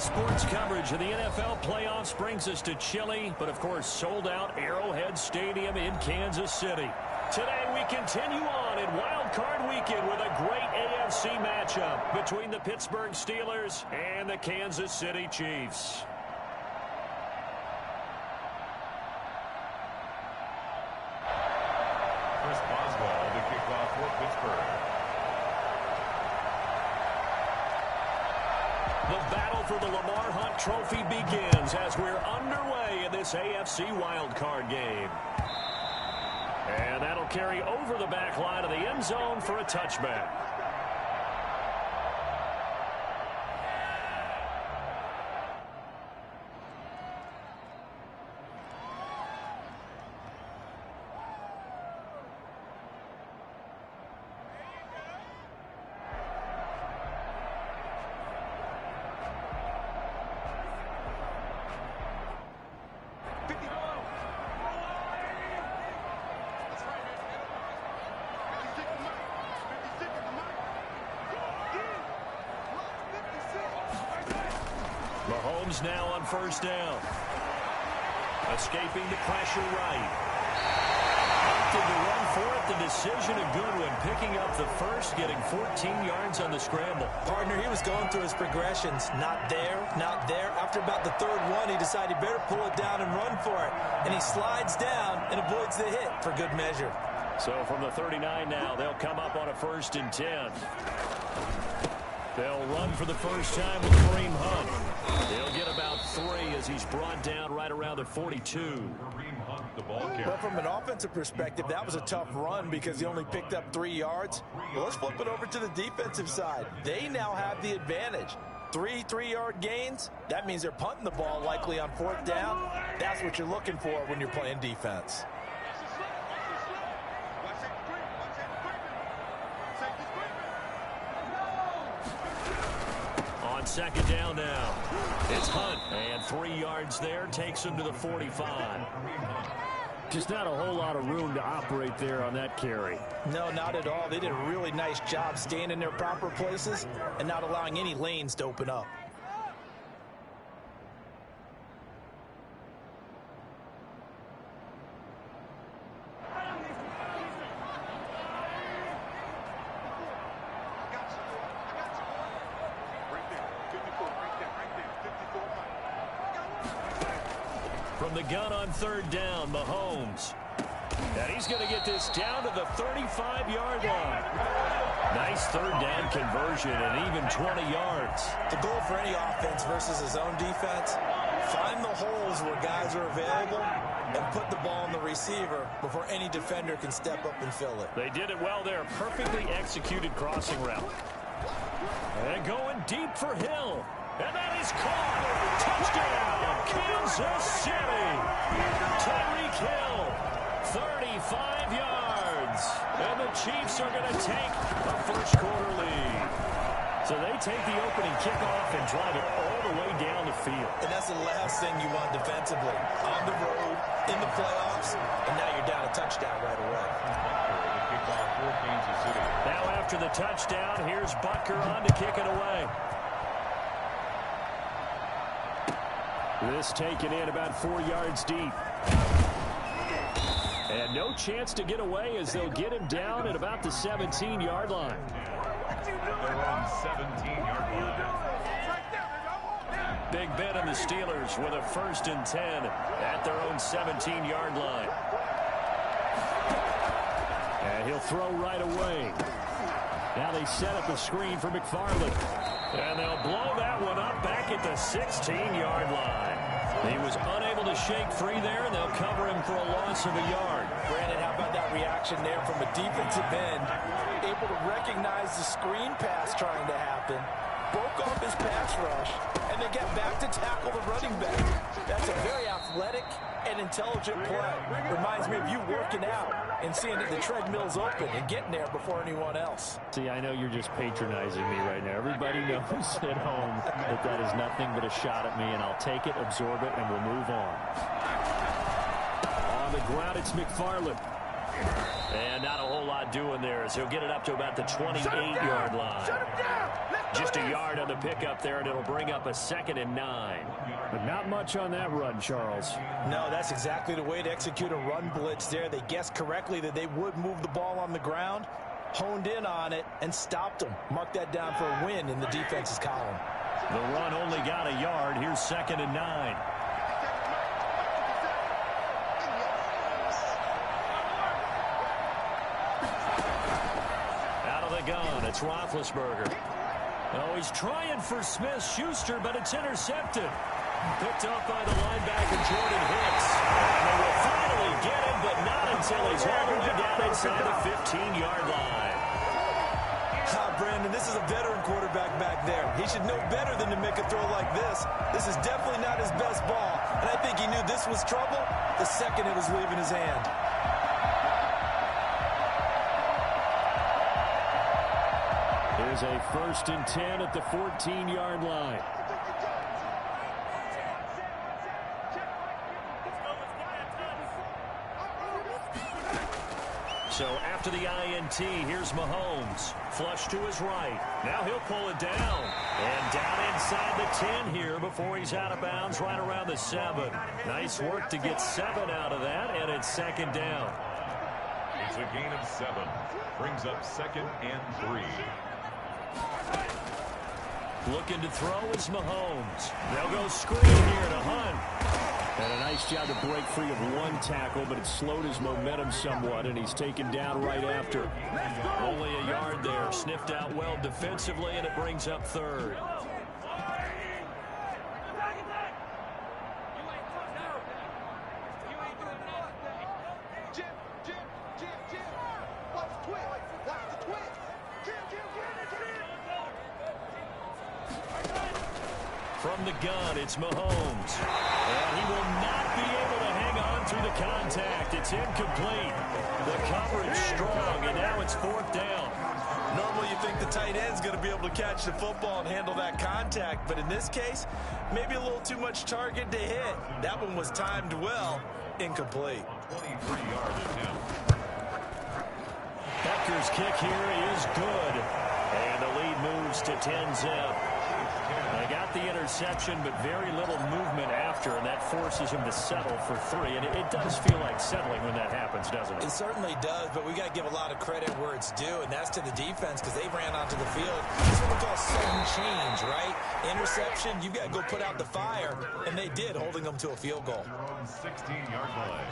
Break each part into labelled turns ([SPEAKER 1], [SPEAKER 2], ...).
[SPEAKER 1] Sports coverage of the NFL playoffs brings us to chilly, but of course sold-out Arrowhead Stadium in Kansas City. Today we continue on in Wild Card Weekend with a great AFC matchup between the Pittsburgh Steelers and the Kansas City Chiefs.
[SPEAKER 2] Chris Boswell to kick off for Pittsburgh.
[SPEAKER 1] The battle for the Lamar Hunt Trophy begins as we're underway in this AFC wildcard game. And that'll carry over the back line of the end zone for a touchback. Mahomes now on first down. Escaping the pressure right. Opted to run for it. The decision a good one. Picking up the first, getting 14 yards on the scramble.
[SPEAKER 3] Partner, he was going through his progressions. Not there, not there. After about the third one, he decided he better pull it down and run for it. And he slides down and avoids the hit for good measure.
[SPEAKER 1] So from the 39 now, they'll come up on a 1st and 10. They'll run for the first time with Kareem Hunt. He'll get about 3 as he's brought down right around the 42.
[SPEAKER 2] Kareem Hunt, the ball carrier.
[SPEAKER 3] But from an offensive perspective, that was a tough run because he only picked up 3 yards. Well, let's flip it over to the defensive side. They now have the advantage. 3 3-yard gains. That means they're punting the ball likely on 4th down. That's what you're looking for when you're playing defense.
[SPEAKER 1] On 2nd down now, it's Hunt, and 3 yards there takes him to the 45. Just not a whole lot of room to operate there on that carry.
[SPEAKER 3] No, not at all. They did a really nice job staying in their proper places and not allowing any lanes to open up.
[SPEAKER 1] From the gun on 3rd down, Mahomes. And he's going to get this down to the 35-yard line. Nice 3rd down conversion and even 20 yards.
[SPEAKER 3] The goal for any offense versus his own defense, find the holes where guys are available and put the ball in the receiver before any defender can step up and fill it.
[SPEAKER 1] They did it well there. Perfectly executed crossing route. And going deep for Hill. And that is caught. Touchdown, Kansas City. Tyreek Hill, 35 yards. And the Chiefs are going to take a first-quarter lead. So they take the opening kickoff and drive it all the way down the field.
[SPEAKER 3] And that's the last thing you want defensively. On the road, in the playoffs, and now you're down a touchdown right away.
[SPEAKER 2] Kickoff for Kansas City.
[SPEAKER 1] Now after the touchdown, here's Butker on to kick it away. This taken in about 4 yards deep. And no chance to get away as they'll get him down at about the 17-yard line.
[SPEAKER 2] They're on 17-yard line.
[SPEAKER 1] Big Ben and the Steelers with a 1st and 10 at their own 17-yard line. And he'll throw right away. Now they set up a screen for McFarland. And they'll blow that one up back at the 16-yard line. He was unable to shake free there, and they'll cover him for a loss of a yard.
[SPEAKER 3] Brandon, how about that reaction there from a defensive end? Able to recognize the screen pass trying to happen, broke off his pass rush, and then get back to tackle the running back. That's a very athletic and intelligent play. Reminds me of you working out and seeing that the treadmill's open and getting there before anyone else.
[SPEAKER 1] See, I know you're just patronizing me right now. Everybody knows at home that that is nothing but a shot at me, and I'll take it, absorb it, and we'll move on. On the ground, it's McFarland. And not a whole lot doing there, so he'll get it up to about the 28-yard line. Just a yard on the pickup there, and it'll bring up a 2nd and 9.
[SPEAKER 4] But not much on that run, Charles.
[SPEAKER 3] No, that's exactly the way to execute a run blitz there. They guessed correctly that they would move the ball on the ground, honed in on it, and stopped them. Mark that down for a win in the defense's column.
[SPEAKER 1] The run only got a yard. Here's 2nd and 9. Gun. It's Roethlisberger. Oh, he's trying for Smith-Schuster, but it's intercepted. Picked up by the linebacker, Jordan Hicks. And they will finally get him, but not until he's all the way down inside the 15-yard line.
[SPEAKER 3] Brandon, this is a veteran quarterback back there. He should know better than to make a throw like this. This is definitely not his best ball, and I think he knew this was trouble the second it was leaving his hand.
[SPEAKER 4] Here's a 1st and 10 at the 14-yard line.
[SPEAKER 1] So after the INT, here's Mahomes. Flush to his right. Now he'll pull it down. And down inside the 10 here before he's out of bounds right around the 7. Nice work to get 7 out of that, and it's 2nd down.
[SPEAKER 2] It's a gain of 7. Brings up 2nd and 3.
[SPEAKER 1] Looking to throw is Mahomes. They'll go screen here to Hunt.
[SPEAKER 4] And a nice job to break free of one tackle, but it slowed his momentum somewhat, and he's taken down right after.
[SPEAKER 1] Only a yard there. Sniffed out well defensively, and it brings up 3rd. From the gun, it's Mahomes. And he will not be able to hang on through the contact. It's incomplete. The coverage strong, and now it's 4th down.
[SPEAKER 3] Normally you think the tight end's going to be able to catch the football and handle that contact, but in this case, maybe a little too much target to hit. That one was timed well. Incomplete.
[SPEAKER 2] 23-yard attempt.
[SPEAKER 1] Becker's kick here is good. And the lead moves to 10-zip. They got the interception, but very little movement after, and that forces him to settle for 3. And it does feel like settling when that happens, doesn't it?
[SPEAKER 3] It certainly does, but we got to give a lot of credit where it's due, and that's to the defense because they ran onto the field. That's what we call sudden change, right? Interception, you've got to go put out the fire, and they did, holding them to a field goal.
[SPEAKER 2] 16-yard line.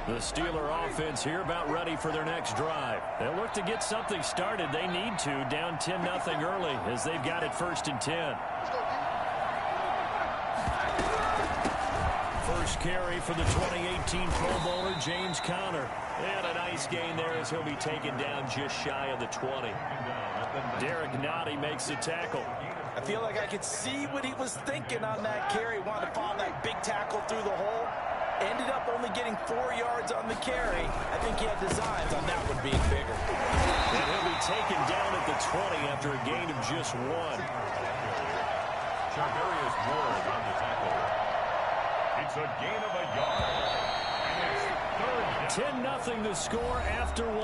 [SPEAKER 1] The Steeler offense here about ready for their next drive. They'll look to get something started. They need to, down 10-0 early as they've got it 1st and 10. First carry for the 2018 Pro Bowler, James Conner. And a nice gain there as he'll be taken down just shy of the 20. Derek Nottie makes the tackle.
[SPEAKER 3] I feel like I could see what he was thinking on that carry. Wanted to follow that big tackle through the hole. Ended up only getting 4 yards on the carry. I think he had designs on that one being bigger.
[SPEAKER 1] And he'll be taken down at the 20 after a gain of just 1.
[SPEAKER 2] Charvarius Ward on the tackle. It's a gain of a yard. And it's
[SPEAKER 1] 10-0 the score after 1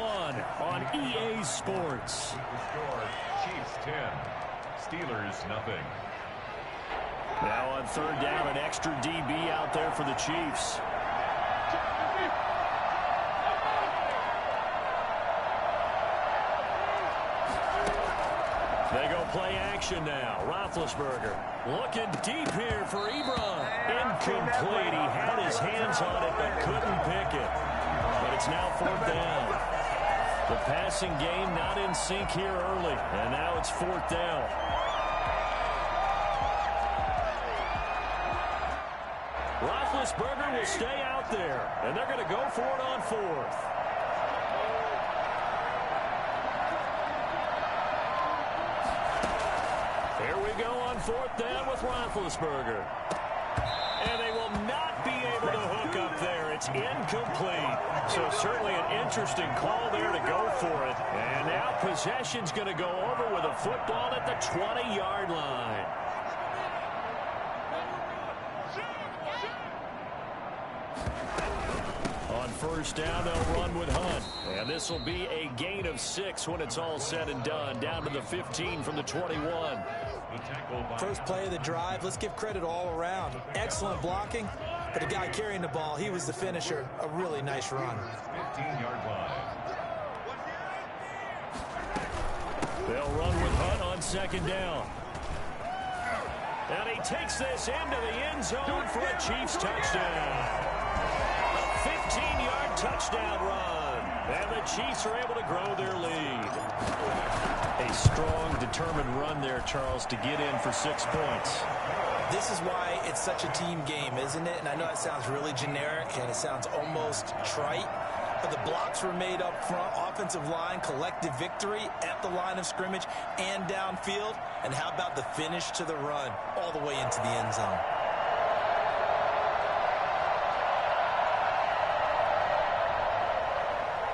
[SPEAKER 1] on EA Sports.
[SPEAKER 2] The score, Chiefs 10, Steelers nothing.
[SPEAKER 1] Now on 3rd down, an extra DB out there for the Chiefs. They go play action now. Roethlisberger looking deep here for Ebron. Incomplete. He had his hands on it but couldn't pick it. But it's now 4th down. The passing game not in sync here early. And now it's 4th down. Roethlisberger will stay out there, and they're going to go for it on 4th. Here we go on 4th down with Roethlisberger. And they will not be able to hook up there. It's incomplete. So certainly an interesting call there to go for it. And now possession's going to go over with a football at the 20-yard line. On first down, they'll run with Hunt. And this will be a gain of 6 when it's all said and done. Down to the 15 from the 21.
[SPEAKER 3] First play of the drive, let's give credit all around. Excellent blocking, but the guy carrying the ball, he was the finisher. A really nice run.
[SPEAKER 2] 15-yard line.
[SPEAKER 1] They'll run with Hunt on second down. And he takes this into the end zone for a Chiefs touchdown. A 15-yard touchdown run. And the Chiefs are able to grow their lead. A strong, determined run there, Charles, to get in for 6 points.
[SPEAKER 3] This is why it's such a team game, isn't it? And I know it sounds really generic and it sounds almost trite, but the blocks were made up front, offensive line, collective victory at the line of scrimmage and downfield. And how about the finish to the run all the way into the end zone?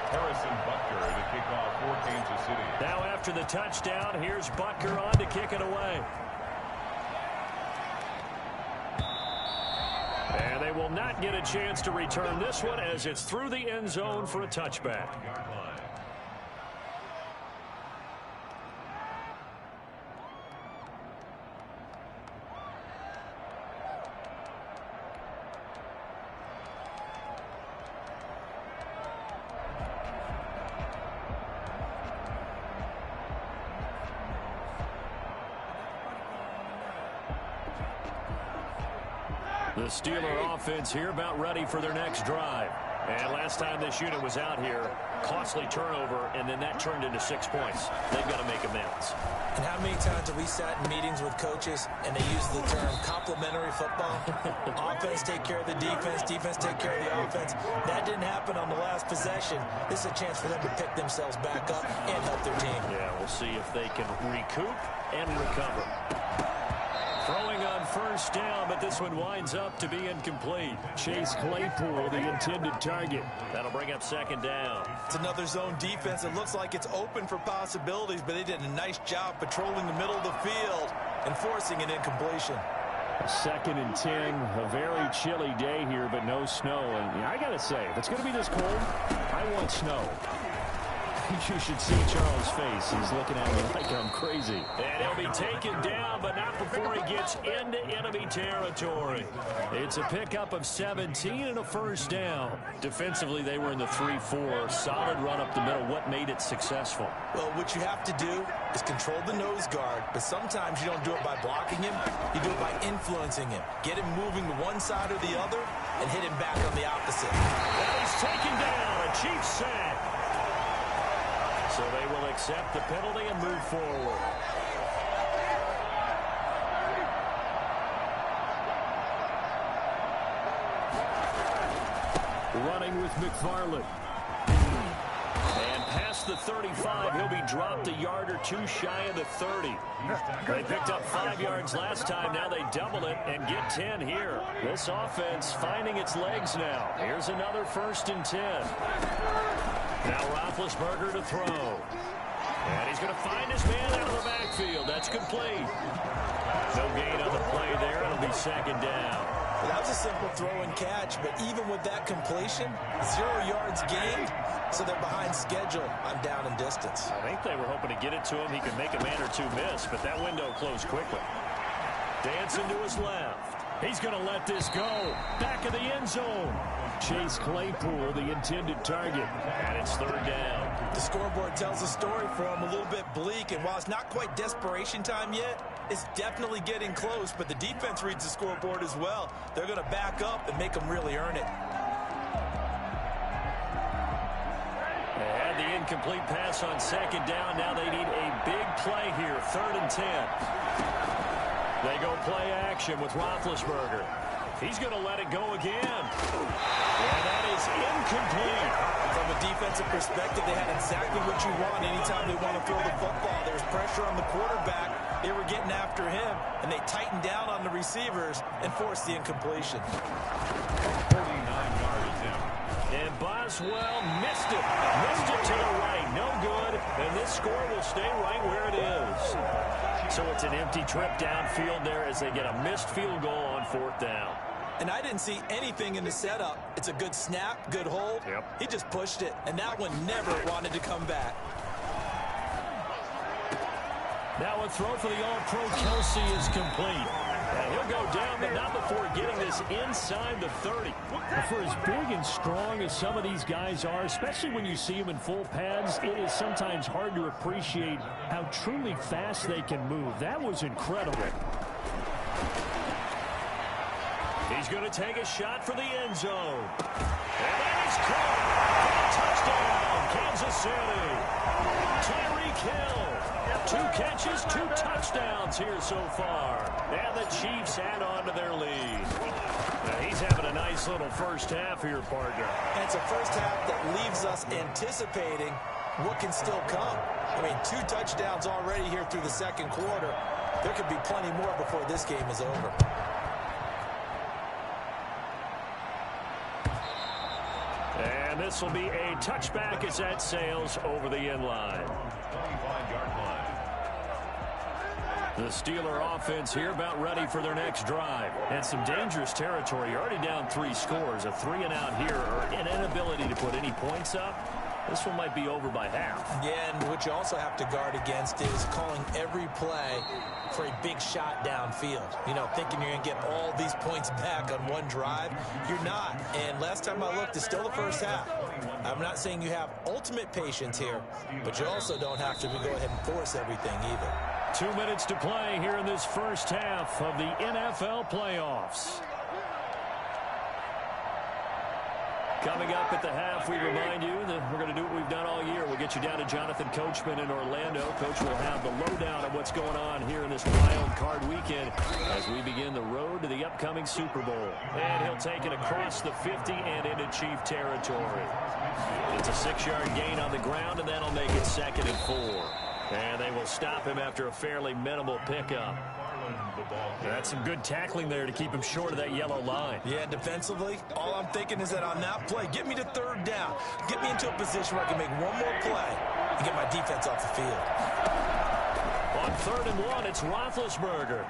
[SPEAKER 2] Harrison Butker to kick off for Kansas City.
[SPEAKER 1] Now after the touchdown, here's Butker on to kick it away. And they will not get a chance to return this one as it's through the end zone for a touchback. The Steeler offense here about ready for their next drive. And last time this unit was out here, costly turnover, and then that turned into 6 points. They've got to make amends.
[SPEAKER 3] And how many times have we sat in meetings with coaches and they use the term complementary football? Offense take care of the defense, defense take care of the offense. That didn't happen on the last possession. This is a chance for them to pick themselves back up and help their team.
[SPEAKER 1] Yeah, we'll see if they can recoup and recover. Throwing on first down, but this one winds up to be incomplete. Chase Claypool, the intended target. That'll bring up second down.
[SPEAKER 3] It's another zone defense. It looks like it's open for possibilities, but they did a nice job patrolling the middle of the field and forcing an incompletion.
[SPEAKER 4] 2nd and 10, a very chilly day here, but no snow. And I got to say, if it's going to be this cold, I want snow. You should see Charles' face. He's looking at me like I'm crazy.
[SPEAKER 1] And he'll be taken down, but not before he gets into enemy territory. It's a pickup of 17 and a first down. Defensively, they were in the 3-4. Solid run up the middle. What made it successful?
[SPEAKER 3] Well, what you have to do is control the nose guard, but sometimes you don't do it by blocking him. You do it by influencing him. Get him moving to one side or the other and hit him back on the opposite.
[SPEAKER 1] And he's taken down. A Chiefs sack. So they will accept the penalty and move forward. Running with McFarland. And past the 35, he'll be dropped a yard or two shy of the 30. They picked up 5 yards last time. Now they double it and get 10 here. This offense finding its legs now. Here's another 1st and 10. Now Roethlisberger to throw. And he's going to find his man out of the backfield. That's complete. No gain on the play there. It'll be second down.
[SPEAKER 3] Well, that was a simple throw and catch, but even with that completion, 0 yards gained, so they're behind schedule on down and distance.
[SPEAKER 1] I think they were hoping to get it to him. He could make a man or two miss, but that window closed quickly. Dancing to his left. He's going to let this go. Back of the end zone.
[SPEAKER 4] Chase Claypool, the intended target.
[SPEAKER 1] And it's third down.
[SPEAKER 3] The scoreboard tells a story for him, a little bit bleak, and while it's not quite desperation time yet, it's definitely getting close, but the defense reads the scoreboard as well. They're going to back up and make them really earn it.
[SPEAKER 1] And the incomplete pass on second down. Now they need a big play here, 3rd and 10. They go play action with Roethlisberger. He's going to let it go again. And that is incomplete.
[SPEAKER 3] From a defensive perspective, they had exactly what you want anytime they want to throw the football. There's pressure on the quarterback. They were getting after him, and they tightened down on the receivers and forced the incompletion.
[SPEAKER 2] 49-yard attempt.
[SPEAKER 1] And Boswell missed it. Missed it to the right. No good. And this score will stay right where it is. So it's an empty trip downfield there as they get a missed field goal on 4th down.
[SPEAKER 3] And I didn't see anything in the setup. It's a good snap, good hold.
[SPEAKER 1] Yep.
[SPEAKER 3] He just pushed it, and that one never wanted to come back.
[SPEAKER 1] Now a throw for the All-Pro Kelsey is complete. And he'll go down, but not before getting this inside the 30.
[SPEAKER 4] For as big and strong as some of these guys are, especially when you see them in full pads, it is sometimes hard to appreciate how truly fast they can move. That was incredible.
[SPEAKER 1] He's going to take a shot for the end zone. And that is caught. Touchdown, Kansas City. Tyreek Hill. 2 catches, 2 touchdowns here so far. And the Chiefs add on to their lead. Now he's having a nice little first half here, partner.
[SPEAKER 3] And it's a first half that leaves us anticipating what can still come. I mean, 2 touchdowns already here through the second quarter. There could be plenty more before this game is over.
[SPEAKER 1] And this will be a touchback as that sails over the end line.
[SPEAKER 2] 25-yard line.
[SPEAKER 1] The Steeler offense here about ready for their next drive. And some dangerous territory. You're already down 3 scores. A 3-and-out here, or an inability to put any points up. This one might be over by half.
[SPEAKER 3] Yeah, and what you also have to guard against is calling every play for a big shot downfield. You know, thinking you're going to get all these points back on one drive. You're not. And last time I looked, it's still the first half. I'm not saying you have ultimate patience here, but you also don't have to go ahead and force everything either.
[SPEAKER 1] 2 minutes to play here in this first half of the NFL playoffs. Coming up at the half, we remind you that we're going to do what we've done all year. We'll get you down to Jonathan Coachman in Orlando. Coach will have the lowdown of what's going on here in this wild card weekend as we begin the road to the upcoming Super Bowl. And he'll take it across the 50 and into Chief territory. It's a 6-yard gain on the ground, and that'll make it 2nd and 4. And they will stop him after a fairly minimal pickup. That's some good tackling there to keep him short of that yellow line.
[SPEAKER 3] Yeah, defensively, all I'm thinking is that on that play, get me to 3rd down. Get me into a position where I can make one more play and get my defense off the field.
[SPEAKER 1] On 3rd and 1, it's Roethlisberger.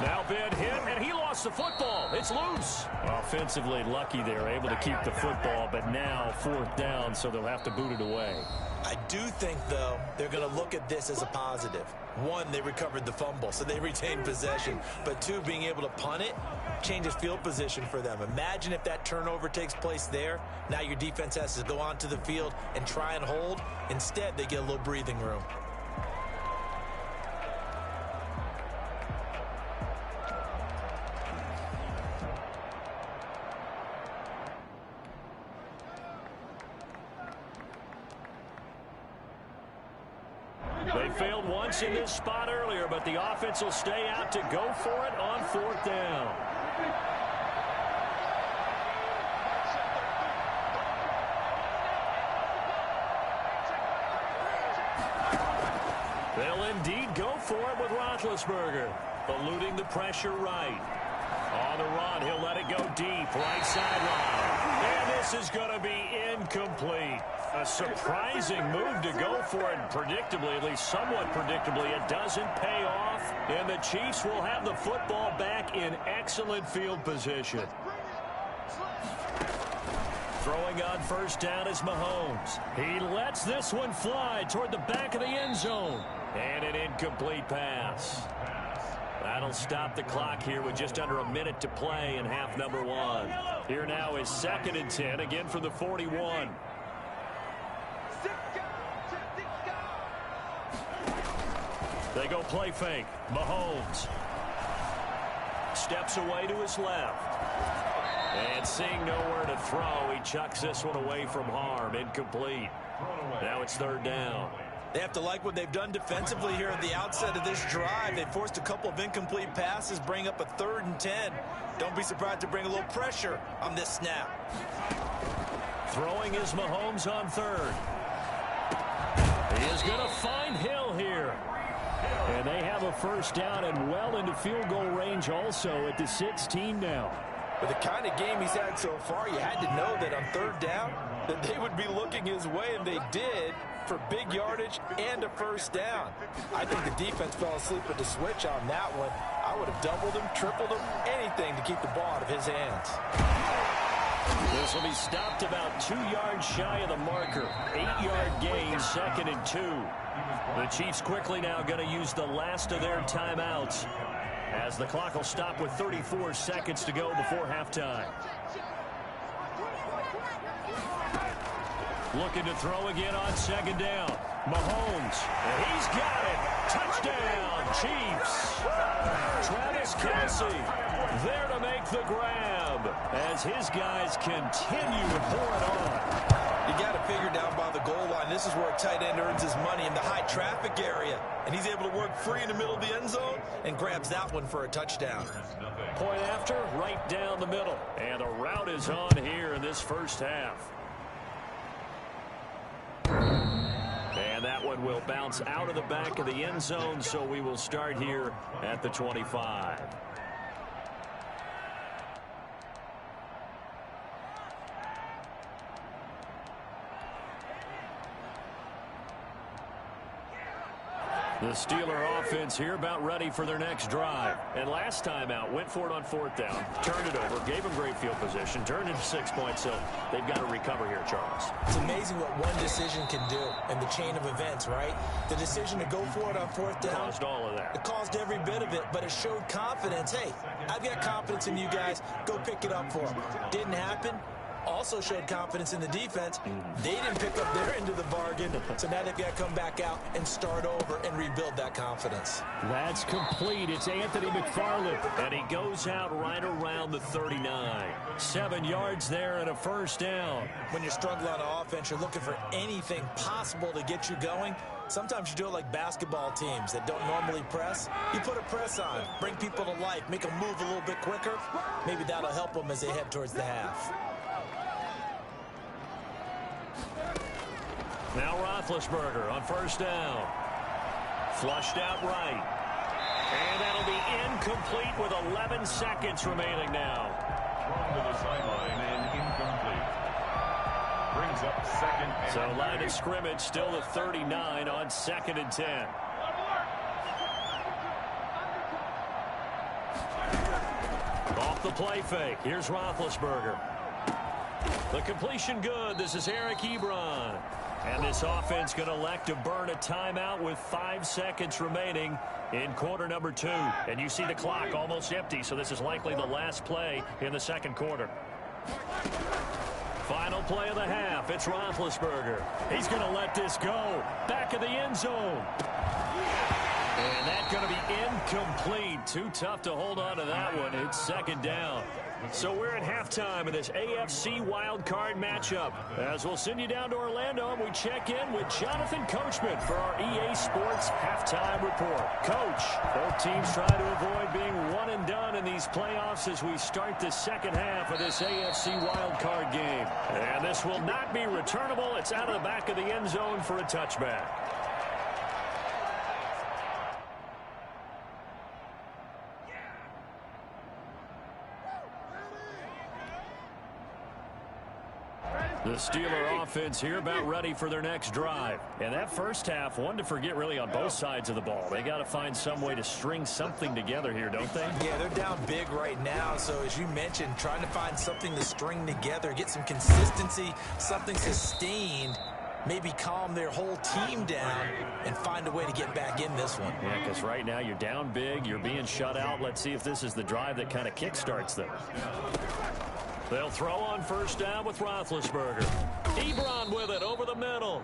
[SPEAKER 1] Now Ben hit, and he lost the football. It's loose. Offensively lucky they were able to keep the football, but now 4th down, so they'll have to boot it away.
[SPEAKER 3] I do think, though, they're going to look at this as a positive. 1, they recovered the fumble, so they retained possession. But 2, being able to punt it changes field position for them. Imagine if that turnover takes place there. Now your defense has to go onto the field and try and hold. Instead, they get a little breathing room.
[SPEAKER 1] They failed once in this spot earlier, but the offense will stay out to go for it on 4th down. They'll indeed go for it with Roethlisberger, eluding the pressure right. On the run, he'll let it go deep, right sideline. And this is going to be incomplete. A surprising move to go for it, predictably, at least somewhat predictably, it doesn't pay off, and the Chiefs will have the football back in excellent field position. Throwing on 1st down is Mahomes. He lets this one fly toward the back of the end zone, and an incomplete pass. That'll stop the clock here with just under a minute to play in half number 1. Here now is 2nd and 10, again from the 41. They go play fake. Mahomes steps away to his left. And seeing nowhere to throw, he chucks this one away from harm. Incomplete. Now it's 3rd down.
[SPEAKER 3] They have to like what they've done defensively here at the outset of this drive. They forced a couple of incomplete passes, bring up a 3rd and 10. Don't be surprised to bring a little pressure on this snap.
[SPEAKER 1] Throwing is Mahomes on 3rd. He is going to find Hill here.
[SPEAKER 4] And they have a 1st down and well into field goal range also at the 16 now.
[SPEAKER 3] With the kind of game he's had so far, you had to know that on third down, that they would be looking his way, and they did, for big yardage and a first down. I think the defense fell asleep with the switch on that one. I would have doubled him, tripled him, anything to keep the ball out of his hands.
[SPEAKER 1] This will be stopped about 2 yards shy of the marker. 8-yard gain, 2nd and 2. The Chiefs quickly now going to use the last of their timeouts, as the clock will stop with 34 seconds to go before halftime. Looking to throw again on 2nd down. Mahomes, and he's got it. Touchdown, Chiefs. Travis Kelce there to make the grab as his guys continue to pour it on.
[SPEAKER 3] You got to figure down by the goal line. This is where a tight end earns his money, in the high traffic area. And he's able to work free in the middle of the end zone and grabs that one for a touchdown.
[SPEAKER 1] Point after, right down the middle. And the route is on here in this first half. And that one will bounce out of the back of the end zone, so we will start here at the 25. The Steeler offense here about ready for their next drive. And last time out, went for it on 4th down, turned it over, gave them great field position, turned into 6 points, so they've got to recover here, Charles.
[SPEAKER 3] It's amazing what one decision can do in the chain of events, right? The decision to go for it on 4th down.
[SPEAKER 1] Caused all of that.
[SPEAKER 3] It caused every bit of it, but it showed confidence. Hey, I've got confidence in you guys. Go pick it up for them. Didn't happen. Also showed confidence in the defense. They didn't pick up their end of the bargain, so now they've got to come back out and start over and rebuild that confidence.
[SPEAKER 1] That's complete. It's Anthony McFarland, and he goes out right around the 39. 7 yards there and a first down.
[SPEAKER 3] When you're struggling on offense, you're looking for anything possible to get you going. Sometimes you do it like basketball teams that don't normally press. You put a press on, bring people to life, make them move a little bit quicker. Maybe that'll help them as they head towards the half.
[SPEAKER 1] Now Roethlisberger on first down. Flushed out right. And that'll be incomplete with 11 seconds remaining now.
[SPEAKER 2] Thrown to the sideline and incomplete. Brings up 2nd and
[SPEAKER 1] So line of scrimmage still the 39 on 2nd and 10. Off the play fake. Here's Roethlisberger. The completion good. This is Eric Ebron. And this offense going to elect to burn a timeout with 5 seconds remaining in quarter number 2. And you see the clock almost empty, so this is likely the last play in the 2nd quarter. Final play of the half. It's Roethlisberger. He's going to let this go. Back of the end zone. And that's going to be incomplete. Too tough to hold on to that one. It's 2nd down. So we're at halftime of this AFC wildcard matchup. As we'll send you down to Orlando, and we check in with Jonathan Coachman for our EA Sports Halftime Report. Coach, both teams trying to avoid being one and done in these playoffs as we start the second half of this AFC wildcard game. And this will not be returnable. It's out of the back of the end zone for a touchback. The Steeler offense here about ready for their next drive. And that first half, one to forget really on both sides of the ball. They got to find some way to string something together here, don't they?
[SPEAKER 3] Yeah, they're down big right now. So as you mentioned, trying to find something to string together, get some consistency, something sustained, maybe calm their whole team down and find a way to get back in this one.
[SPEAKER 1] Yeah, because right now you're down big, you're being shut out. Let's see if this is the drive that kind of kickstarts them. They'll throw on first down with Roethlisberger. Ebron with it over the middle.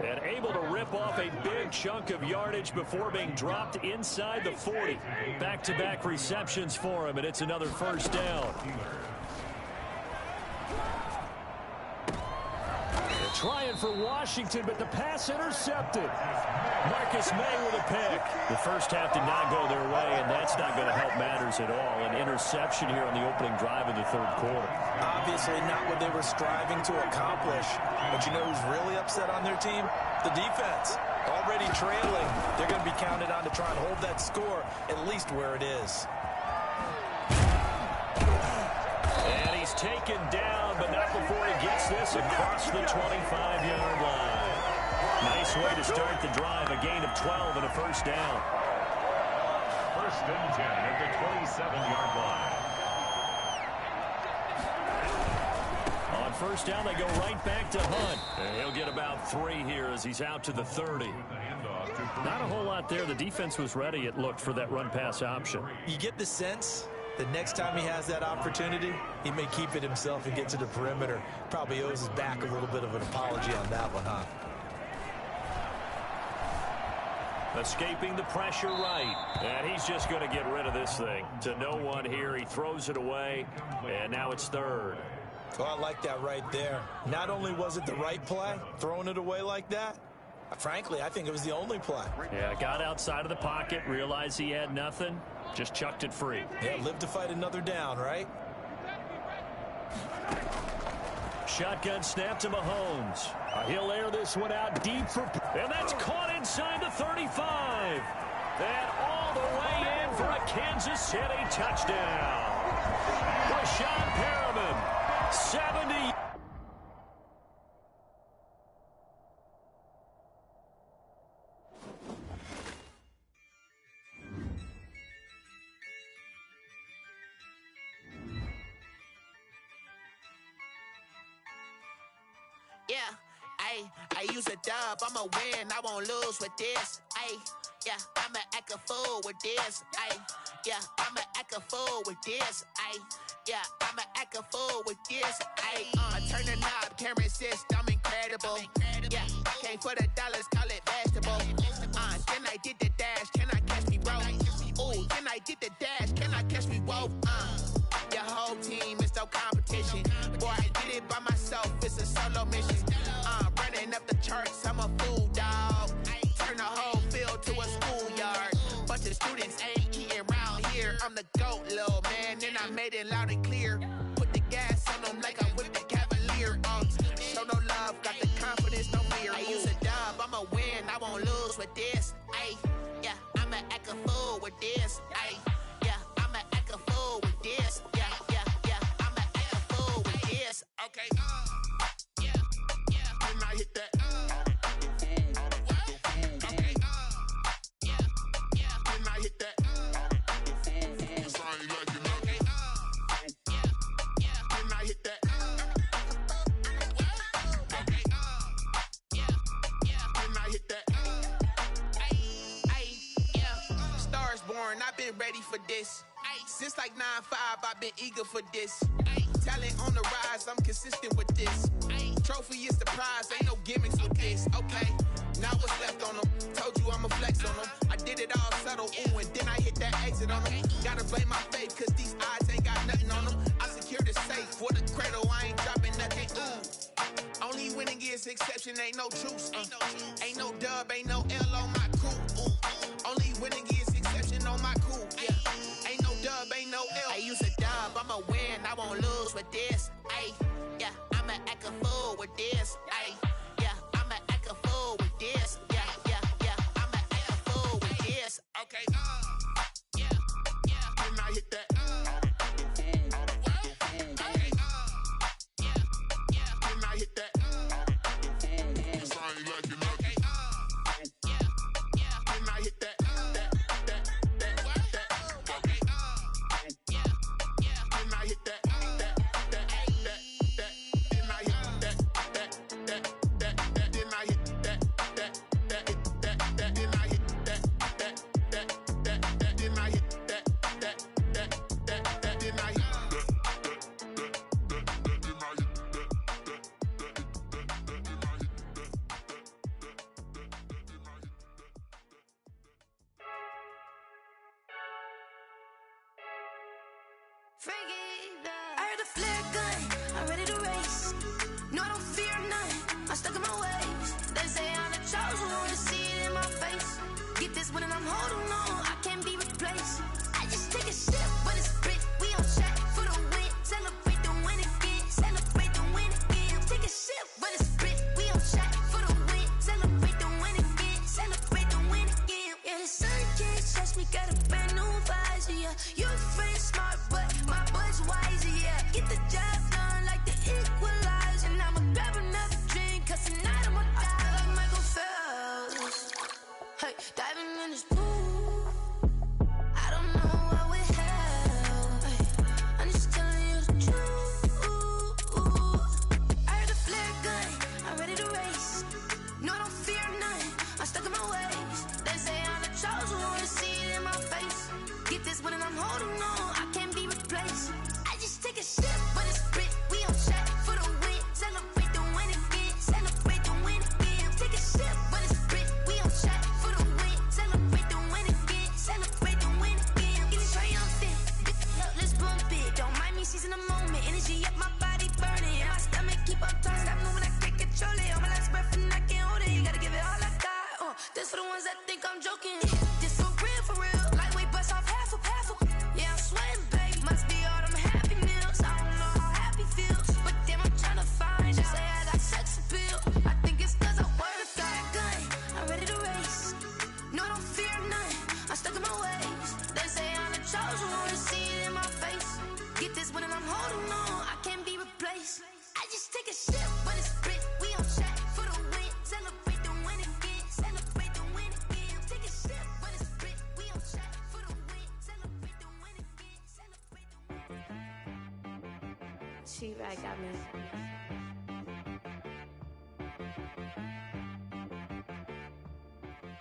[SPEAKER 1] And able to rip off a big chunk of yardage before being dropped inside the 40. Back-to-back receptions for him, and it's another first down. They're trying for Washington, but the pass intercepted. Marcus May with a pick. The first half did not go their way, and that's not going to help matters at all. An interception here on the opening drive of the third quarter.
[SPEAKER 3] Obviously not what they were striving to accomplish. But you know who's really upset on their team? The defense. Already trailing. They're going to be counted on to try and hold that score at least where it is.
[SPEAKER 1] taken down, but not before he gets this across the 25-yard line. Nice way to start the drive, a gain of 12 and a first down.
[SPEAKER 2] First and 10 at the 27-yard line.
[SPEAKER 1] On first down, they go right back to Hunt. And he'll get about 3 here as he's out to the 30.
[SPEAKER 4] Not a whole lot there. The defense was ready, it looked, for that run-pass option.
[SPEAKER 3] You get the sense the next time he has that opportunity, he may keep it himself and get to the perimeter. Probably owes his back a little bit of an apology on that one, huh?
[SPEAKER 1] Escaping the pressure right. And he's just going to get rid of this thing. To no one here. He throws it away. And now it's third.
[SPEAKER 3] Oh, I like that right there. Not only was it the right play, throwing it away like that, frankly, I think it was the only play.
[SPEAKER 4] Yeah, got outside of the pocket, realized he had nothing, just chucked it free.
[SPEAKER 3] Yeah, live to fight another down, right?
[SPEAKER 1] Shotgun snap to Mahomes. He'll air this one out deep for... And that's caught inside the 35. And all the way in for a Kansas City touchdown. Rashad Perriman, 70.
[SPEAKER 5] Yeah, I use a dub, I'ma win, I won't lose with this. Yeah, I'ma act a fool with this. Yeah, I'ma act a fool with this. Yeah, I'ma act a fool with this. Turn the knob, can't resist, I'm incredible. Yeah, came for the dollars, call it vegetable. Then I did the dash, can I catch me, bro? Ooh, then I did the dash, can I catch me, whoa? Your whole team is no competition. Boy, I did it by myself, it's a solo mission. Running up the charts, I'm a fool, dog. Turn the whole field to a schoolyard. Bunch of students ain't eating round here. I'm the GOAT, little man, and I made it loud and clear. Put the gas on them like I'm with the Cavalier. Show no love, got the confidence, no fear. I use a dub, I'ma win, I won't lose with this. Yeah, I'ma act a fool with this. Yeah, I'ma act a fool with this. Yeah, I'ma act a fool with this. Okay, yeah, when I hit that. Okay, yeah, when I hit that. Okay, yeah, when I hit that. Okay, yeah, when I hit that. Yeah, stars born, I've been ready for this. Since like 9-5, I've been eager for this. Talent on the rise, I'm consistent with this. Trophy is the prize, ain't no gimmicks with this. Okay, now what's left on them? Told you I'ma flex on them. I did it all subtle, ooh, and then I hit that exit on them. Gotta blame my faith, cause these odds ain't got nothing on them. I secured the safe for the cradle, I ain't dropping nothing, ooh. Only winning is exception, ain't no truce. Ain't no dub, ain't no L on my crew, ooh. Only winning is exception on my crew, yeah. Ain't no dub, ain't no L. I use a dub, I'ma win, I won't lose with this. Yeah, I'ma act a fool with this. Yeah, I'ma act a fool with this. Yeah, I'ma act a fool with this. Okay, yeah, when I hit that. Okay, yeah, when I hit that. Okay, yeah, when I hit that.
[SPEAKER 6] I heard a flare gun, I'm ready to race. No, I don't fear none, I'm stuck in my ways. They say I'm the chosen one, see it in my face. Get this one and I'm holding on, I can't be replaced. I just take a sip, but it's split, we on track for the win. Celebrate the win again, celebrate the win again. Take a sip, but it's split, we on track for the win. Celebrate the win again, celebrate the win again. Yeah, the sun can't touch me, got a brand new visor, yeah. You're friend smart, but my bud's wiser, yeah. Get the job done. I just take a sip, but it's split. We on shot for the win. Celebrate the win again. Celebrate the win again. Take a sip, but it's split. We on shot for the win. Celebrate the win again. Celebrate the win.
[SPEAKER 7] T-Rag got me.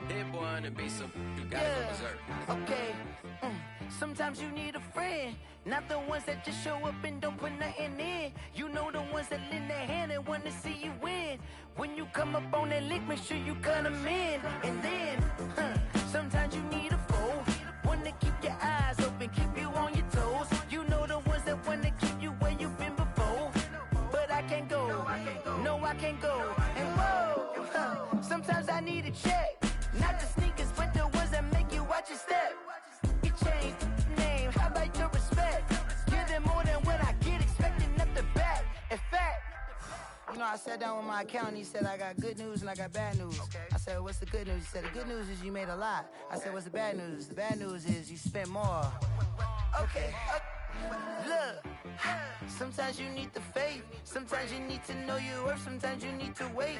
[SPEAKER 8] Hit one and be some. You gotta go berserk.
[SPEAKER 9] Okay. Sometimes you need a friend, not the ones that just show up and don't put nothing in. You know the ones that lend their hand and want to see you win. When you come up on that lick, make sure you cut them in. And then, sometimes you need a foe, one to keep your eyes open, keep you on your toes. You know the ones that want to keep you where you've been before. But I can't go, no I can't go. And whoa, sometimes I need a check. Not the sneakers, but the ones that make you watch your step. You change name, how about your respect? Give them more than what I get, expecting nothing back. In fact, you know, I sat down with my accountant, he said, I got good news and I got bad news. I said, what's the good news? He said, the good news is you made a lot. I said, what's the bad news? The bad news is you spent more. Okay. Look, sometimes you need the faith, sometimes you need to know your worth, sometimes you need to wait.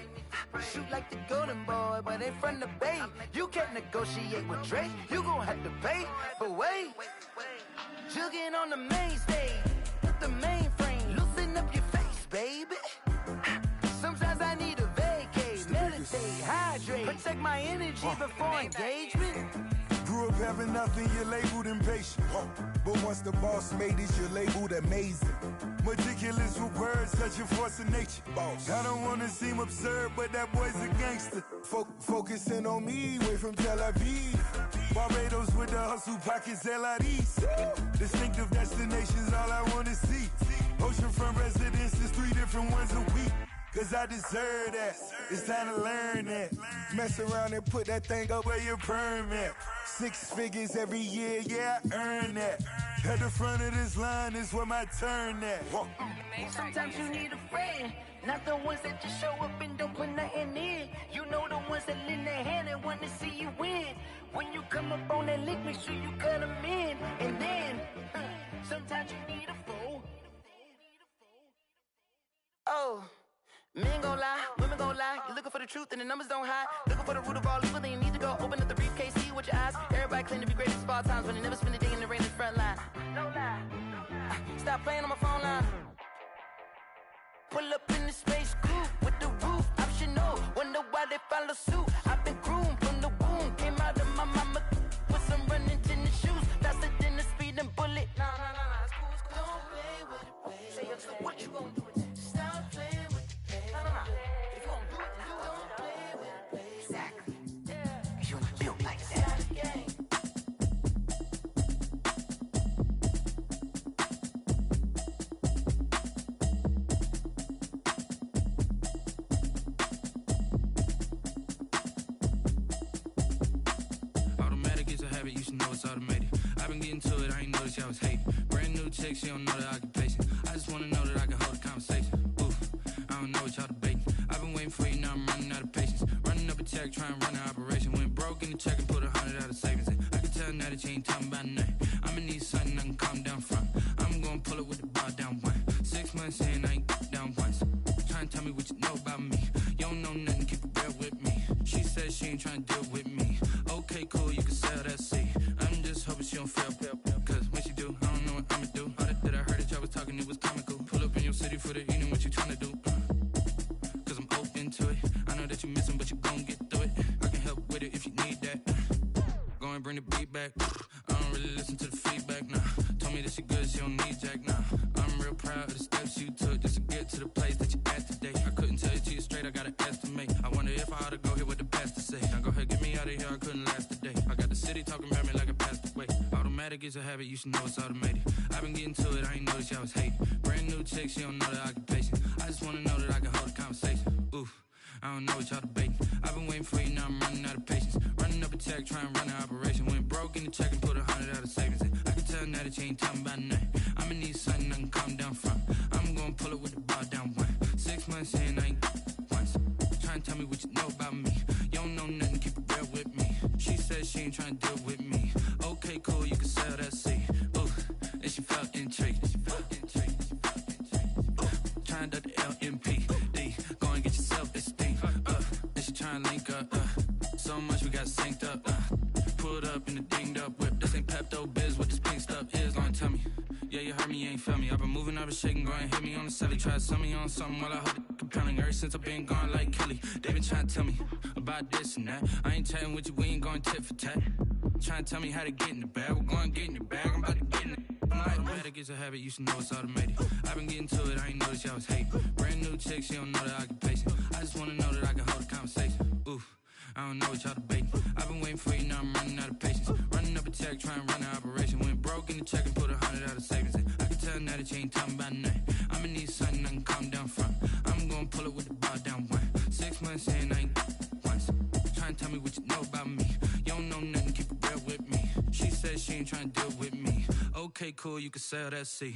[SPEAKER 9] Shoot like the golden boy, but they from the bay. You can't negotiate with Drake, you gon' have to pay. But wait, jugging on the main stage, with the mainframe, loosen up your face, baby. Sometimes I need a vacate, meditate, hydrate, protect my energy before engagement.
[SPEAKER 10] Grew up having nothing, you're labeled impatient. But once the boss made it, you're labeled amazing. Meticulous with words, such a force of nature. I don't wanna seem absurd, but that boy's a gangster. Focusing on me, way from Tel Aviv. Barbados with the hustle pockets, LIDs. Distinctive destinations, all I wanna see. Oceanfront residences, 3 different ones a week. Cause I deserve that, it's time to learn that. Mess around and put that thing up where your permit. 6 figures every year, yeah, I earn that. At the front of this line is where my turn at.
[SPEAKER 9] Sometimes you need a friend, not the ones that just show up and don't put nothing in. You know the ones that lend their hand and want to see you win. When you come up on that lick, make sure you cut them in. And then, sometimes you need a foe. Oh. Men gon' lie, women gon' lie. You're looking for the truth and the numbers don't hide. Looking for the root of all evil, then you need to go open up the briefcase, see with your eyes. Everybody claim to be great at small times, but they never spend a day in the rain in the front line. No lie. Stop playing on my phone line. Pull up in the space coupe with the roof optional. Wonder why they follow suit. I've been groomed from the womb. Came out of my mama with some running tennis shoes. Faster than the speeding bullet. Nah, it's cool, it's cool. Don't play with it, baby. Say so what you gon' do with it? Stop playing. If you gon' do it, then don't play with it, baby. Exactly. Cause you're not built like that.
[SPEAKER 11] Automatic is a habit, you should know it's automated. I've been getting to it, I ain't noticed y'all was hating. Brand new chick, she don't know the occupation. I just wanna know that I can hold a conversation. Oof, I don't know what y'all debating. I've been waiting for you, now I'm running out of patience. Running up a check, trying to run an operation. Went broke in the check and put 100 out of savings in. I can tell now that you ain't talking about nothing. I'ma need something I can calm down from. I'm gonna pull it with the bar down one. 6 months in, I ain't down once. Trying to tell me what you know about me. You don't know nothing, keep it real with me. She said she ain't trying to deal with me. Okay, cool, you can sell that seat. I'm just hoping she don't fail. Cause when she do, I don't know what I'ma do. All that I heard that y'all was talking, it was comical. Pull up in your city for the evening, what you trying to do? Cause I'm open to it. I know that you missing, but you gon' get through it. I can help with it if you need that. Go and bring the beat back. I don't really listen to the feedback, nah. Told me that she good, she don't need jack, nah. I'm real proud of the steps you took just to get to the place that you at today. I couldn't tell you to you straight, I gotta estimate. I wonder if I ought to go here with the best to say. Now go ahead, get me out of here, I couldn't last today. I got the city talking about me like I passed away. Automatic is a habit, you should know it's automated. I've been getting to it, I ain't noticed y'all was hating. Brand new chick, she don't know the occupation. I just wanna know that I can hold a conversation. Oof, I don't know what y'all debating. I've been waiting for you, now I'm running out of patience. Running up a check, trying to run an operation. Went broke in the check and put 100 out of savings in. I can tell now that you ain't talking about nothing. I'ma need something I can calm down from. I'm gonna pull it with the bar down one. 6 months in, I ain't once. Trying to tell me what you know about me. You don't know nothing, keep it real with me. She said she ain't trying to deal with me. Okay, cool, you can sell that seat. Ooh, and she felt intrigued. Trying to let the LMPD. Go and get yourself this thing. They should try and link up. So much we got synced up. Pulled up in the dinged up whip. This ain't Pepto Biz, what this pink stuff is. Long tell me. Yeah, you heard me, you ain't felt me. I've been moving, I've been shaking, go and hit me on the celly. Try to sell me on something while I hold it compelling. Ever since I've been gone like Kelly, they been trying to tell me about this and that. I ain't chatting with you, we ain't going tit for tat. Trying to tell me how to get in the bag. We're going to get in the bag, I'm about to get in it. Automatic is a habit, you should know it's automated. I've been getting to it, I ain't noticed y'all was hating. Brand new chick, she don't know the occupation. I just wanna know that I can hold a conversation. Oof, I don't know what y'all debating. I've been waiting for you, now I'm running out of patience. Running up a check, trying to run an operation. Went broke in the check and put 100 out of savings in. I can tell now that you ain't talking about nothing. I'ma need something I can calm down from. I'm gonna pull it with the bar down one. 6 months saying I ain't once. Trying to tell me what you know about me. You don't know nothing, keep it real with me. She said she ain't trying to deal with me. Okay, cool, you can sell that C.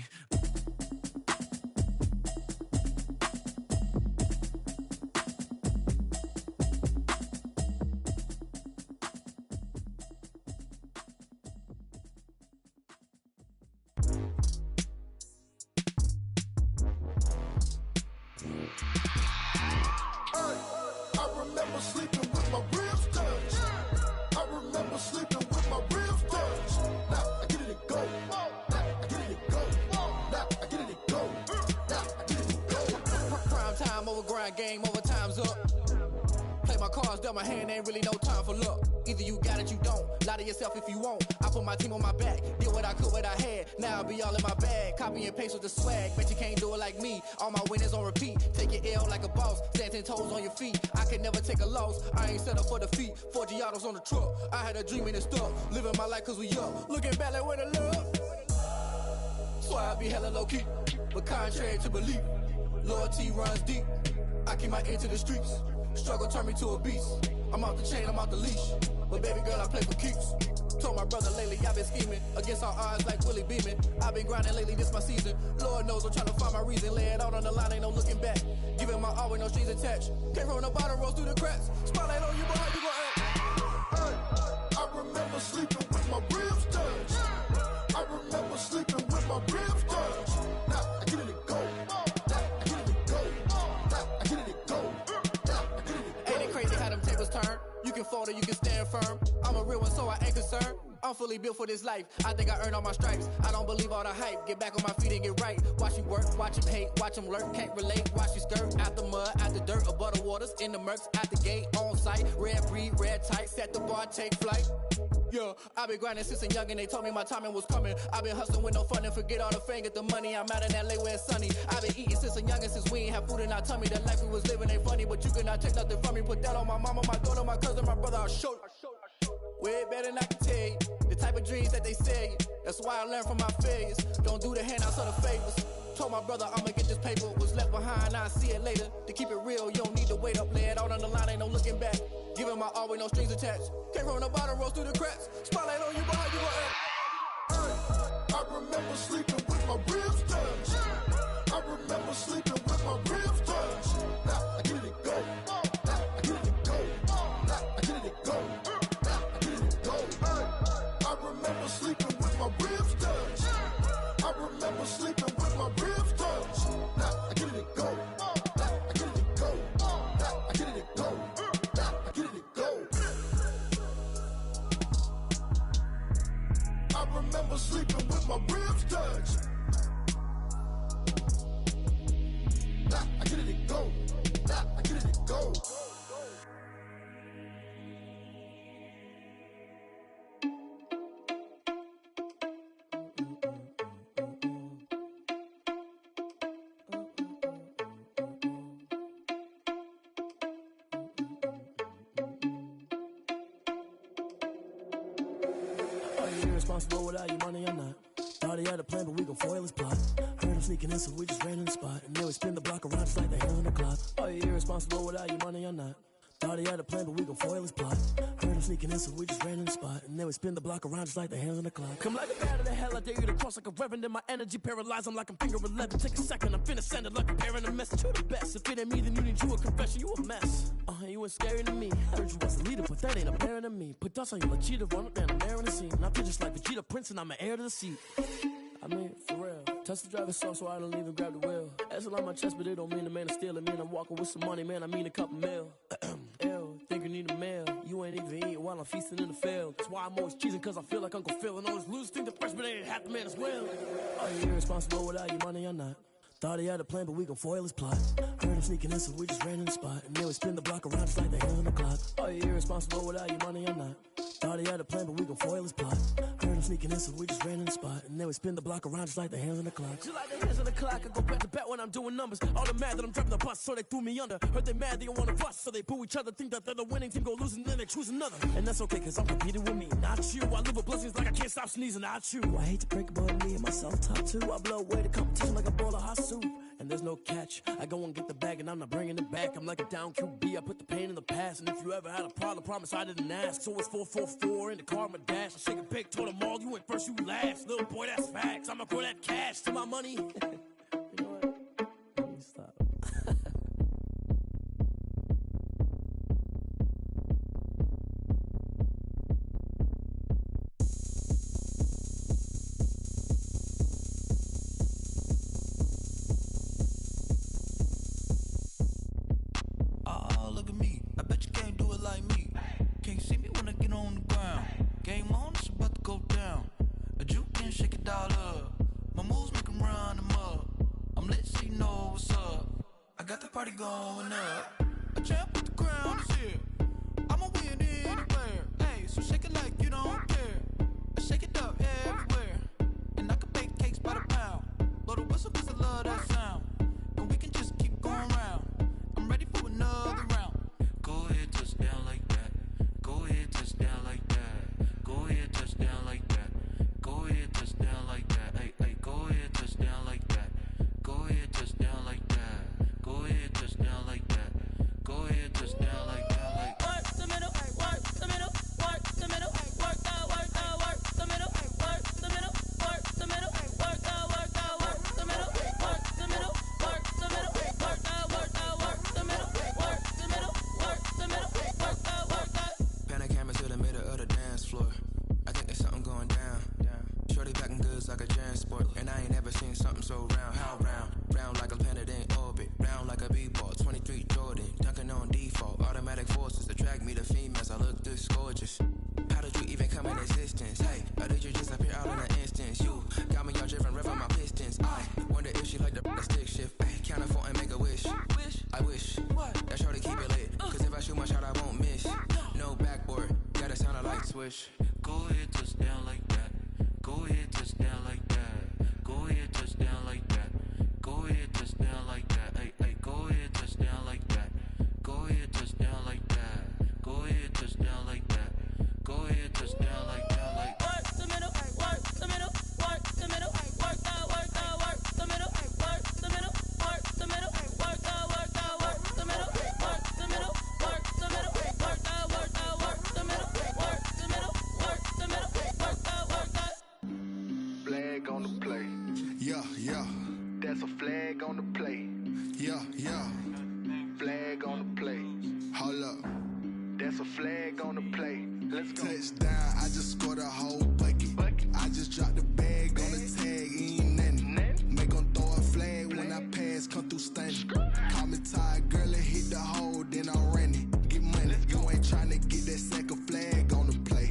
[SPEAKER 7] Game over, time's up. Play my cards, dealt my hand, ain't really no time for luck. Either you got it, you don't. Lie to yourself if you won't. I put my team on my back, did what I could, what I had. Now I'll be all in my bag. Copy and paste with the swag. Bet you can't do it like me. All my winners on repeat. Take your L like a boss. Stand 10 toes on your feet. I can never take a loss. I ain't set up for defeat. 4 Giottos on the truck. I had a dream and it stuck. Living my life cause we up. Looking back like where the love. So I be hella low key. But contrary to belief, loyalty runs deep. I keep my ear to the streets. Struggle turned me to a beast. I'm off the chain, I'm off the leash. But baby girl, I play for keeps. Told my brother lately, I've been scheming. Against all odds like Willie Beeman. I've been grinding lately, this my season. Lord knows I'm trying to find my reason. Lay it out on the line, ain't no looking back. Giving my all with no strings attached. Came from the bottom, rose through the cracks. Spotlight on you, boy, how you gon' act?
[SPEAKER 12] I remember sleeping with my ribs touched. I remember sleeping with my ribs touched. Now I get it go.
[SPEAKER 7] You can fold or you can stand firm. I'm a real one, so I ain't concerned. I'm fully built for this life. I think I earned all my stripes. I don't believe all the hype. Get back on my feet and get right. Watch you work, watch him hate, watch him lurk. Can't relate, watch you skirt. Out the mud, out the dirt, above the waters. In the murks, out the gate, on site. Red breed, red tight. Set the bar, take flight. Yeah, I've been grinding since a young and they told me my timing was coming. I've been hustling with no fun and forget all the fame, get the money. I'm out in LA where it's sunny. I've been eating since a young and since we ain't have food in our tummy. The life we was living ain't funny, but you cannot take nothing from me. Put that on my mama, my daughter, my cousin, my brother, I'll show you. Way better than I can tell you. The type of dreams that they sell you. That's why I learned from my failures. Don't do the handouts or the favors. Told my brother I'ma get this paper. Was left behind, I'll see it later. To keep it real, you don't need to wait up. Lay it out on the line, ain't no looking back. Giving my all with no strings attached. Came from the bottom, rose through the cracks. Spotlight on you, boy, how you gon' act?
[SPEAKER 12] I remember sleeping with my ribs touched. I remember sleeping with my ribs touched. Now I get it go. Now I get it go. Now I get it go. Now I get it go. I remember sleeping with my ribs touched. I remember sleeping with my ribs touched. Now I get it go. Now I get it go. Now I get it go. Now I get it go. I remember sleeping with my ribs touched. Now I get it go. Now I get it go.
[SPEAKER 13] Irresponsible without your money or not. Thought he had a plan, but we gon' foil his plot. Heard him sneaking in, so we just ran in the spot. And then we spin the block around just like the hell in the clock. Are you irresponsible without your money or not? Thought he had a plan, but we gon' foil his plot. Heard him sneaking in, so we just ran in the spot. And then we spin the block around just like the hands on the clock. Come like a bat of the hell, I dare you to cross like a reverend. And my energy paralyzed, I'm like I'm finger 11. Take a second, I'm finna send it like a parent a message. You the best, if it ain't me, then you need you a confession. You a mess, you ain't scary to me. Heard you was a leader, but that ain't apparent to me. Put dust on you like cheetah, run up down, I'm there in the scene. And I feel just like Vegeta Prince, and I'm an heir to the seat. I mean, for real. Touch the driver's soft so I don't even grab the wheel. That's on my chest, but it don't mean the man is stealing. It mean I'm walking with some money, man. I mean a couple mil. Ew, think you need a meal. You ain't even eating while I'm feasting in the field. That's why I'm always cheesing, cause I feel like Uncle Phil. And all those losers think the freshman ain't half the man as well. Are you irresponsible without your money or not? Thought he had a plan, but we gon' foil his plot. Heard him sneaking in, so we just ran in the spot. And then we spin the block around just like the hand on the clock. Are you irresponsible without your money or not? Thought he had a plan, but we gon' foil his plot. Heard him sneaking in, so we just ran in the spot. And then we spin the block around just like the hands on the clock. Just like the hands on the clock, I go back to back when I'm doing numbers. All the mad that I'm dropping the bus, so they threw me under. Heard they mad, they don't wanna bust, so they boo each other. Think that they're the winning team, go losing, then they choose another. And that's okay, cause I'm competing with me, not you. I live with blessings like I can't stop sneezing, not you. I hate to break it, but me and myself top two. I blow away the competition like a bowl of hot soup. And there's no catch. I go and get the bag and I'm not bringing it back. I'm like a down QB, I put the pain in the past. And if you ever had a problem, promise I didn't ask. So it's 4-4-4 in the car, my dash. I shake a big, told them all, you went first, you last. Little boy, that's facts. I'ma grow that cash to my money. You know what? Let me stop.
[SPEAKER 14] Party going up. A champ with the crown is here. I'ma win anywhere. Hey, so shake it like you don't care. I shake it up everywhere. And I can bake cakes by the pound. Blow the whistle cause I love that sound. And we can just keep going round. I'm ready for another round.
[SPEAKER 11] Go ahead, touch down like that. Go ahead, touch down like that. Go ahead, touch down like that. Go ahead, touch down like that. Hey, hey, go ahead, touch down like that. Go ahead, touch down like that. Go ahead, touch down like that. Go ahead, touch down like that. Like
[SPEAKER 15] work the middle, work the middle, work the middle, work the middle, work the middle, work the middle, work the middle, work the middle, work the middle, work the middle, work the middle, work the middle, work the middle, work the.
[SPEAKER 16] Pan a camera to the middle of the dance floor. I think there's something going down. Shorty packing goods like a transport, and I ain't ever seen something so round. How round? Round like a planet in orbit, round like a b-ball. 23 Jordan, dunking on default. Automatic forces attract me to females. I look this gorgeous. How did you even come in existence? Hey, or did you just appear all in an instance? You got me all driven, revving my pistons. I wonder if she like the stick shift. Hey, count it 4 and make a wish. I wish that shorty keep it lit. Cause if I shoot my shot, I won't miss. No backboard, gotta sound like swish.
[SPEAKER 11] go ahead, touch down like that. Go ahead, touch down like that. Go ahead, touch down like that. Go ahead, touch down like that. Hey, hey, go ahead, touch down like that. Go ahead, touch down like that. Go ahead, touch down like that. Go ahead, touch down like that. Like
[SPEAKER 15] work the middle, work the middle, work the middle, work the middle, work the middle, work the middle, work the middle, work the middle, work the middle, work the middle, work the middle, work the middle, work the middle,
[SPEAKER 17] flag on the play.
[SPEAKER 10] Yeah, yeah.
[SPEAKER 17] That's a flag on the play.
[SPEAKER 10] Yeah, yeah.
[SPEAKER 17] Flag on the play.
[SPEAKER 10] Hold up.
[SPEAKER 17] That's a flag on the play. Let's go.
[SPEAKER 10] Touchdown, I just scored a whole bucket. I just dropped the bag on the tag, ain't nothing. Make 'em throw a flag when I pass, come through stunning. Call me tired, girl, and hit the hole, then I'm running. Get money, you ain't tryna get that second flag on the play.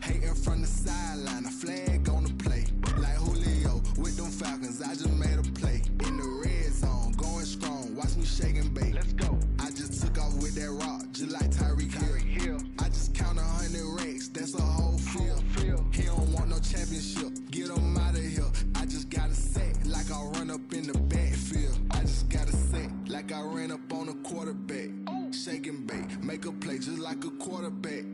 [SPEAKER 10] Hating from the sideline, a flag on the play. Like Julio with them Falcons, I just made a play. In the red zone, going strong, watch me shake and bake.
[SPEAKER 17] Let's go.
[SPEAKER 10] I just took off with that rock, just like Tyreek Hill. I just count 100 racks, that's a whole field. He don't want no championship, get him out of here. I just got a set, like I run up in the backfield. I just got a set, like I ran up on a quarterback. Shake and bake, make a play just like a quarterback.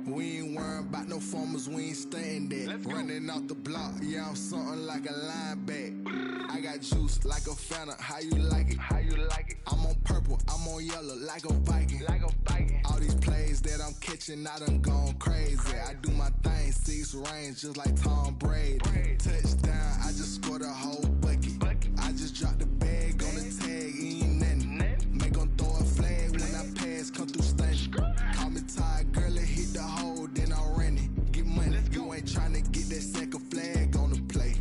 [SPEAKER 10] We ain't worrying about no formers, we ain't staying there. Running out the block, yeah, I'm something like a linebacker. I got juice like a Fanta, how you like it?
[SPEAKER 17] How you like it?
[SPEAKER 10] I'm on purple, I'm on yellow, like a Viking.
[SPEAKER 17] Like a Viking.
[SPEAKER 10] All these plays that I'm catching, I done gone crazy. I do my thing, 6 range, just like Tom Brady. Touchdown, I just scored a whole bucket. I just dropped the bag on the tag, ain't nothing. Make 'em throw a flag when I pass, come through stunning. Call me tired, girl, and hit the hole, then I'm running. Get money, you ain't tryna get that second flag on the play.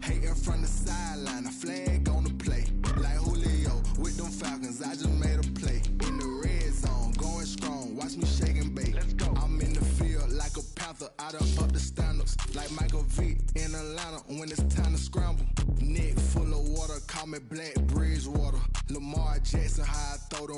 [SPEAKER 10] Hating from the sideline.
[SPEAKER 12] Falcons, I just made a play. In the red zone, going strong, watch me shake and bake. Let's go. I'm in the field like a panther, I done up the standards. Like Michael Vick in Atlanta when it's time to scramble. Neck full of water, call me Black Bridgewater. Lamar Jackson, how I throw them.